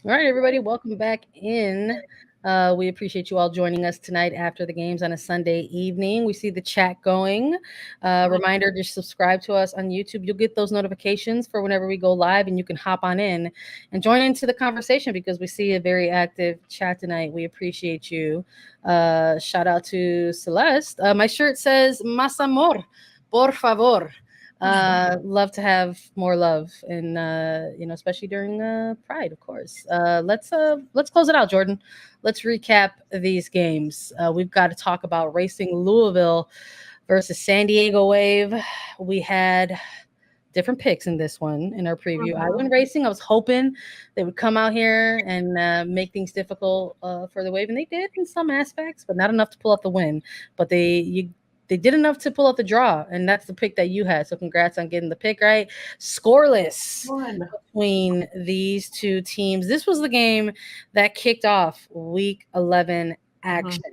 All right, everybody, welcome back in. We appreciate you all joining us tonight after the games on a Sunday evening. We see the chat going. Reminder, just subscribe to us on YouTube. You'll get those notifications for whenever we go live, and you can hop on in and join into the conversation because we see a very active chat tonight. We appreciate you. Shout out to Celeste. My shirt says Mas amor, por favor. Love to have more love, and especially during Pride, of course. Let's close it out, Jordan. Let's recap these games. We've got to talk about Racing Louisville versus San Diego Wave. We had different picks in this one in our preview. I went Racing. I was hoping they would come out here and make things difficult for the Wave, and they did in some aspects, but not enough to pull out the win. But they did enough to pull out the draw, and that's the pick that you had. So congrats on getting the pick right. Scoreless between these two teams. This was the game that kicked off Week 11 action.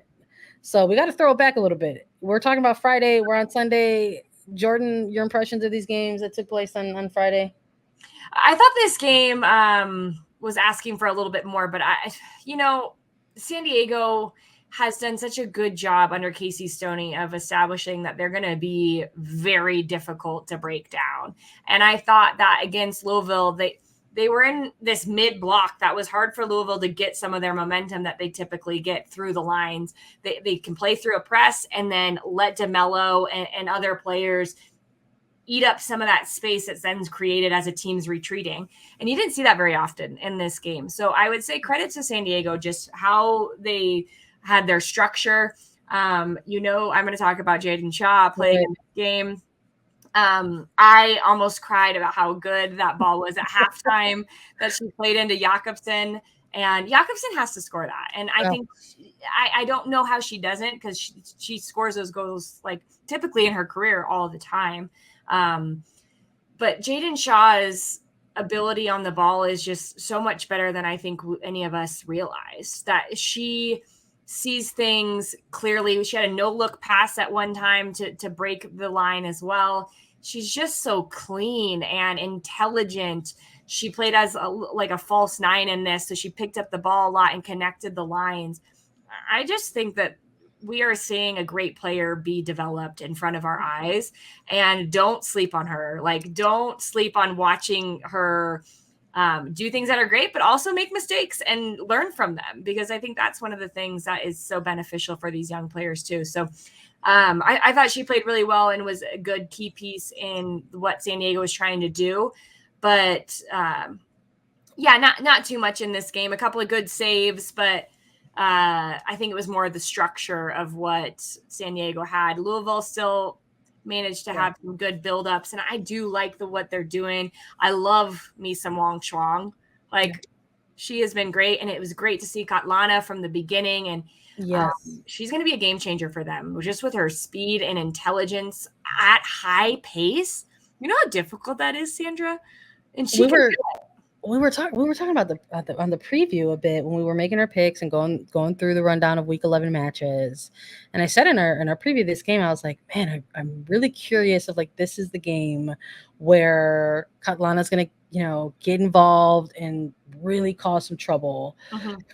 So we got to throw it back a little bit. We're talking about Friday. We're on Sunday. Jordan, your impressions of these games that took place on Friday? I thought this game was asking for a little bit more, but San Diego has done such a good job under Casey Stoney of establishing that they're going to be very difficult to break down. And I thought that against Louisville, they were in this mid block that was hard for Louisville to get some of their momentum that they typically get through the lines. They can play through a press and then let DeMello and other players eat up some of that space that's then created as a team's retreating. And you didn't see that very often in this game. So I would say credit to San Diego, just how they had their structure. I'm going to talk about Jaden Shaw playing in this game. I almost cried about how good that ball was at halftime that she played into Jakobsen. And Jakobsen has to score that. And I think I don't know how she doesn't, because she scores those goals like typically in her career all the time. But Jaden Shaw's ability on the ball is just so much better than I think any of us realize. That she sees things clearly. She had a no-look pass at one time to break the line as well. She's just so clean and intelligent. She played as a false nine in this, so she picked up the ball a lot and connected the lines. I just think that we are seeing a great player be developed in front of our eyes, and don't sleep on her. Like, don't sleep on watching her do things that are great, but also make mistakes and learn from them, because I think that's one of the things that is so beneficial for these young players too. So I thought she played really well and was a good key piece in what San Diego was trying to do. But not too much in this game. A couple of good saves, but I think it was more the structure of what San Diego had. Louisville still managed to have some good buildups, and I do like what they're doing. I love me some Wong Shuang. She has been great, and it was great to see Katlana from the beginning, and she's going to be a game changer for them, just with her speed and intelligence at high pace. You know how difficult that is, Sandra? And we were talking about on the preview a bit when we were making our picks and going through the rundown of Week 11 matches, and I said in our preview of this game, I was like, man, I'm really curious if this is the game where Katlana's gonna get involved and really cause some trouble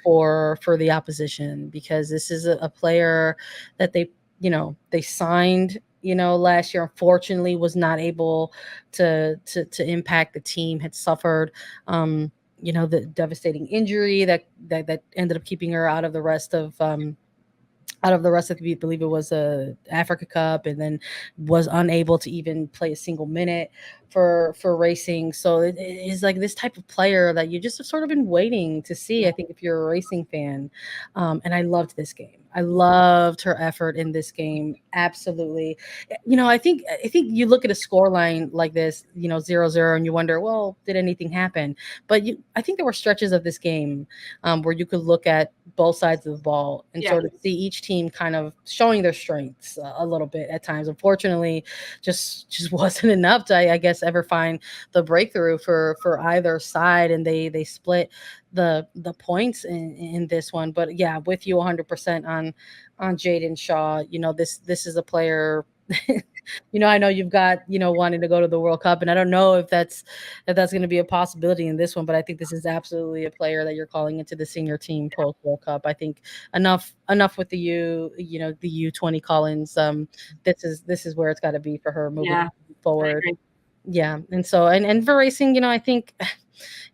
for the opposition, because this is a player that they signed last year, unfortunately was not able to impact the team, had suffered the devastating injury that ended up keeping her out of the rest of I believe it was a Africa Cup, and then was unable to even play a single minute for Racing. So it is this type of player that you just have sort of been waiting to see, I think, if you're a Racing fan. And I loved this game. I loved her effort in this game. Absolutely. I think you look at a score line like this, 0-0, and you wonder, well, did anything happen? But I think there were stretches of this game where you could look at both sides of the ball and sort of see each team kind of showing their strengths a little bit at times. Unfortunately, just wasn't enough to, I guess, ever find the breakthrough for either side, and they split the points in this one. But yeah, with you 100% on Jaden Shaw. This is a player I know you've got, wanting to go to the World Cup, and I don't know if that's going to be a possibility in this one, but I think this is absolutely a player that you're calling into the senior team post World Cup. I think enough with the U20 Collins. This is where it's got to be for her moving Yeah, I forward. agree. Yeah, and so and for racing, I think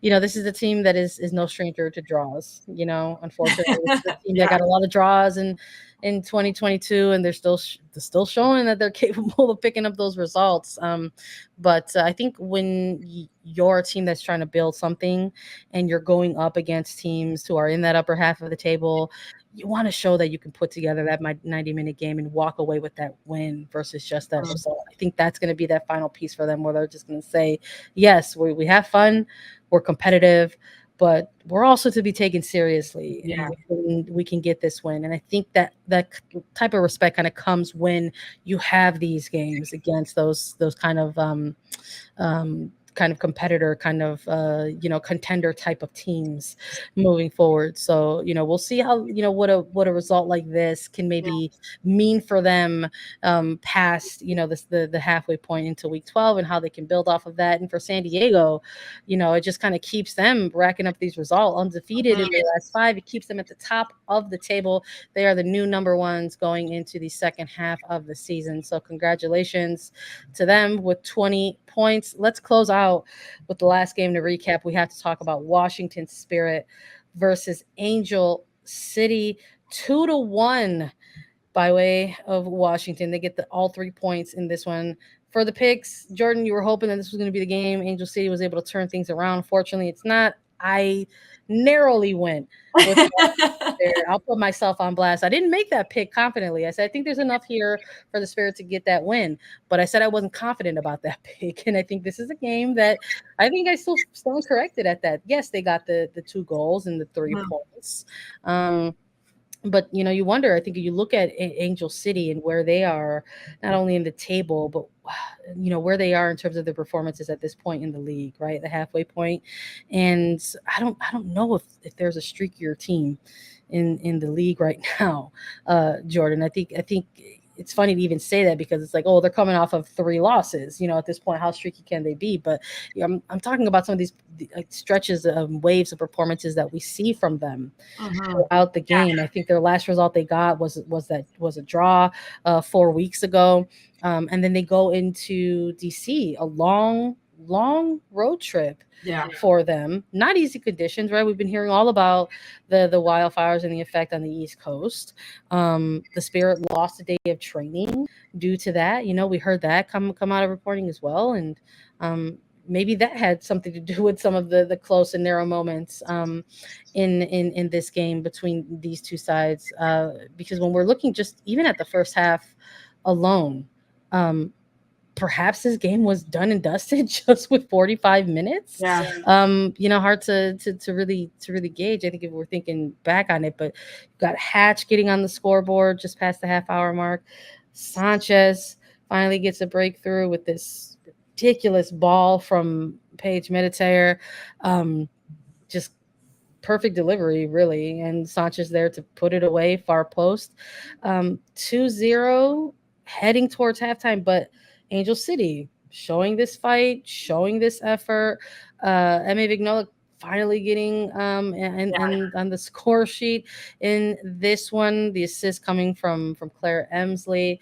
this is a team that is no stranger to draws. Unfortunately, this is a team that Yeah. got a lot of draws in 2022, and they're still showing that they're capable of picking up those results. But I think when you're a team that's trying to build something, and you're going up against teams who are in that upper half of the table, you want to show that you can put together that 90-minute game and walk away with that win versus just that result. I think that's going to be that final piece for them, where they're just going to say, yes, we have fun, we're competitive, but we're also to be taken seriously, Yeah. and we can get this win. And I think that type of respect kind of comes when you have these games against those kind of competitor, kind of contender type of teams moving forward. So we'll see how what a result like this can maybe mean for them past the halfway point into week 12, and how they can build off of that. And for San Diego, it just kind of keeps them racking up these results, undefeated in their last 5. It keeps them at the top of the table. They are the new number ones going into the second half of the season. So congratulations to them with 20 points. Let's close out with the last game to recap. We have to talk about Washington Spirit versus Angel City, 2-1 by way of Washington. They get all 3 points in this one. For the picks, Jordan, you were hoping that this was going to be the game. Angel City was able to turn things around. Fortunately, it's not. I narrowly went with there. I'll put myself on blast. I didn't make that pick confidently. I said, I think there's enough here for the Spirit to get that win. But I said I wasn't confident about that pick. And I think this is a game that I think I still stand corrected at that. Yes, they got the 2 goals and the 3 points. But you wonder. I think you look at Angel City and where they are, not only in the table, but where they are in terms of their performances at this point in the league, right, the halfway point. And I don't know if there's a streakier team in the league right now, Jordan. I think it's funny to even say that, because it's like, oh, they're coming off of 3 losses. At this point, how streaky can they be? But I'm talking about some of these stretches of waves of performances that we see from them throughout the game. I think their last result they got was a draw 4 weeks ago, and then they go into DC, a long road trip for them. Not easy conditions, right? We've been hearing all about the wildfires and the effect on the East Coast. The Spirit lost a day of training due to that. We heard that come out of reporting as well, and maybe that had something to do with some of the close and narrow moments in this game between these two sides. Because when we're looking just even at the first half alone, perhaps this game was done and dusted just with 45 minutes. Hard to really gauge. I think if we're thinking back on it, but you've got Hatch getting on the scoreboard just past the half-hour mark. Sanchez finally gets a breakthrough with this ridiculous ball from Paige Meditaire. Just perfect delivery, really, and Sanchez there to put it away, far post. 2-0 heading towards halftime, but Angel City showing this fight, showing this effort. Emma Vignola finally getting and on the score sheet in this one, the assist coming from Claire Emsley.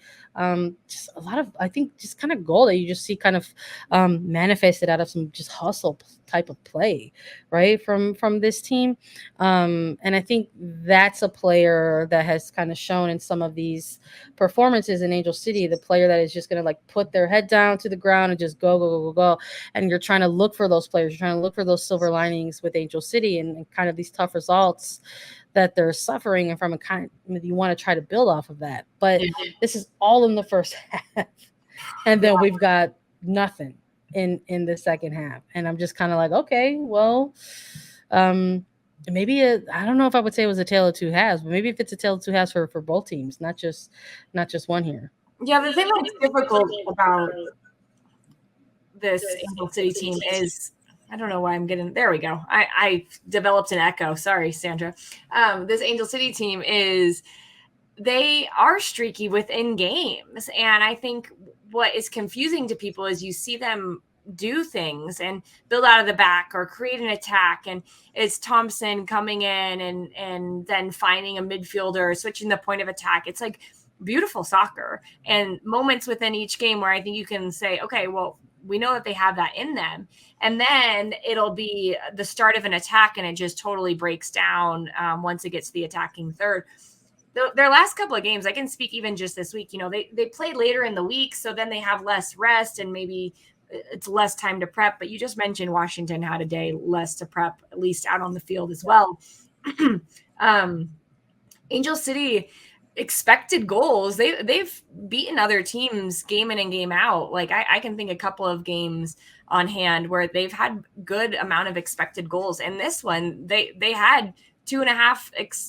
Just a lot of, I think, just kind of goal that you just see kind of manifested out of some just hustle type of play, right, from this team. And I think that's a player that has kind of shown in some of these performances in Angel City, the player that is just going to like put their head down to the ground and just go. And you're trying to look for those players. You're trying to look for those silver linings with Angel City and kind of these tough results that they're suffering, and from a kind you want to try to build off of that. But this is all in the first half, and then we've got nothing in the second half, and I'm just kind of like, okay, well, maybe I don't know if I would say it was a tale of two halves, but maybe if it's a tale of two halves for both teams, not just one here. Yeah, the thing that's difficult about this Angel City team is, I don't know why I'm getting, there we go. I developed an echo. Sorry, Sandra. This Angel City team is, they are streaky within games. And I think what is confusing to people is you see them do things and build out of the back or create an attack, and it's Thompson coming in and then finding a midfielder, switching the point of attack. It's like beautiful soccer, and moments within each game where I think you can say, okay, well, we know that they have that in them, and then it'll be the start of an attack and it just totally breaks down once it gets to the attacking third. Their last couple of games, I can speak even just this week, they played later in the week, so then they have less rest and maybe it's less time to prep. But you just mentioned Washington had a day less to prep, at least out on the field as well. Angel City expected goals. They've beaten other teams game in and game out. Like I can think a couple of games on hand where they've had good amount of expected goals. And this one, they had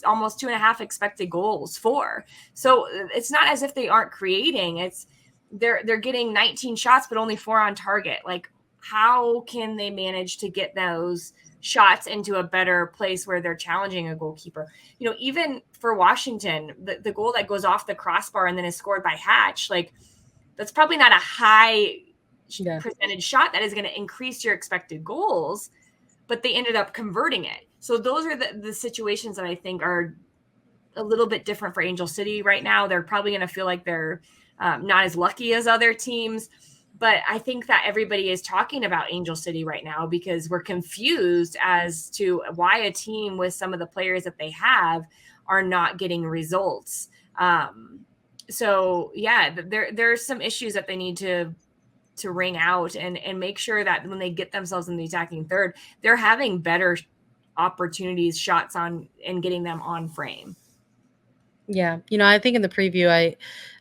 almost 2.5 expected goals for. So it's not as if they aren't creating. It's they're getting 19 shots, but only 4 on target. Like, how can they manage to get those shots into a better place where they're challenging a goalkeeper? Even for Washington, the goal that goes off the crossbar and then is scored by Hatch, like that's probably not a high percentage shot that is going to increase your expected goals, but they ended up converting it. So those are the situations that I think are a little bit different for Angel City right now. They're probably going to feel like they're not as lucky as other teams. But I think that everybody is talking about Angel City right now because we're confused as to why a team with some of the players that they have are not getting results. So yeah, there's some issues that they need to wring out and make sure that when they get themselves in the attacking third, they're having better opportunities, shots on, and getting them on frame. Yeah. I think in the preview,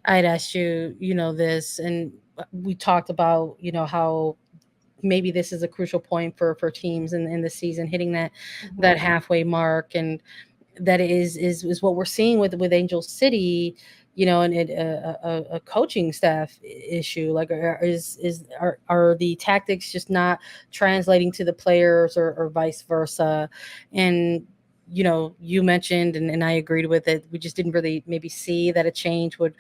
I'd asked you, this, and we talked about, how maybe this is a crucial point for teams in the season, hitting that halfway mark. And that is what we're seeing with Angel City, and a coaching staff issue. Like, are the tactics just not translating to the players, or vice versa? And you mentioned, and I agreed with it, we just didn't really maybe see that a change would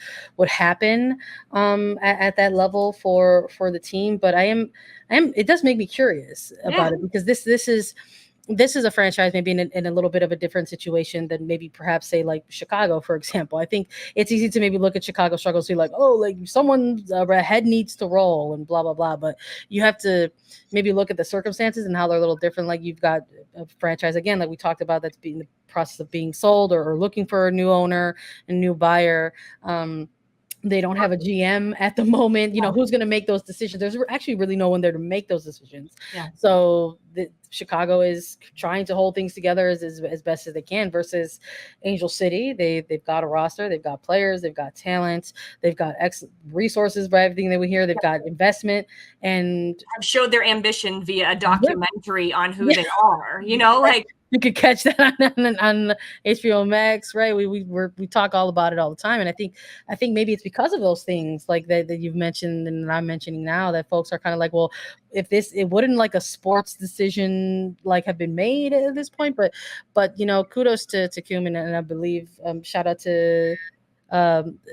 happen at that level for the team. But it does make me curious about it, because this is a franchise maybe in a little bit of a different situation than maybe perhaps say like Chicago, for example. I think it's easy to maybe look at Chicago struggles, see like, oh, like someone's head needs to roll and blah, blah, blah. But you have to maybe look at the circumstances and how they're a little different. Like, you've got a franchise, again, like we talked about, that's in the process of being sold or looking for a new owner and new buyer. They don't have a GM at the moment. Who's going to make those decisions? There's actually really no one there to make those decisions. Yeah. So Chicago is trying to hold things together as best as they can, versus Angel City. They've got a roster, they've got players, they've got talent, they've got resources by everything that we hear. They've got investment, and have showed their ambition via a documentary on who they are. Like, you could catch that on HBO Max, right? We talk all about it all the time, and I think maybe it's because of those things like that you've mentioned and I'm mentioning now, that folks are kind of like, well, if it wouldn't like a sports decision like have been made at this point, but kudos to Cumin, and I believe shout out to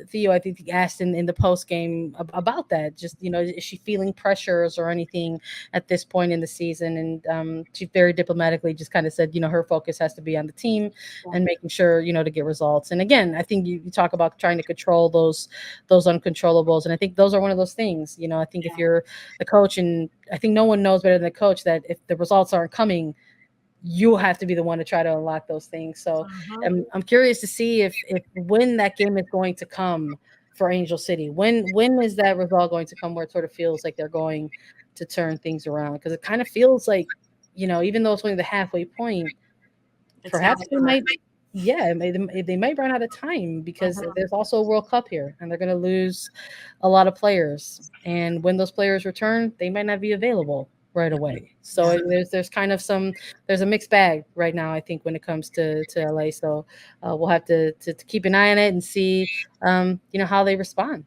Theo. I think he asked in the post game about that. Just, is she feeling pressures or anything at this point in the season? And she very diplomatically just kind of said, her focus has to be on the team and making sure, to get results. And again, I think you talk about trying to control those uncontrollables, and I think those are one of those things. I think if you're the coach, and I think no one knows better than the coach that if the results aren't coming, you have to be the one to try to unlock those things. So I'm curious to see if when that game is going to come for Angel City. When is that result going to come where it sort of feels like they're going to turn things around? Because it kind of feels like, even though it's only the halfway point, perhaps they might. Yeah, they might run out of time, because there's also a World Cup here, and they're going to lose a lot of players. And when those players return, they might not be available right away. So there's kind of there's a mixed bag right now, I think, when it comes to LA. So we'll have to keep an eye on it and see, how they respond.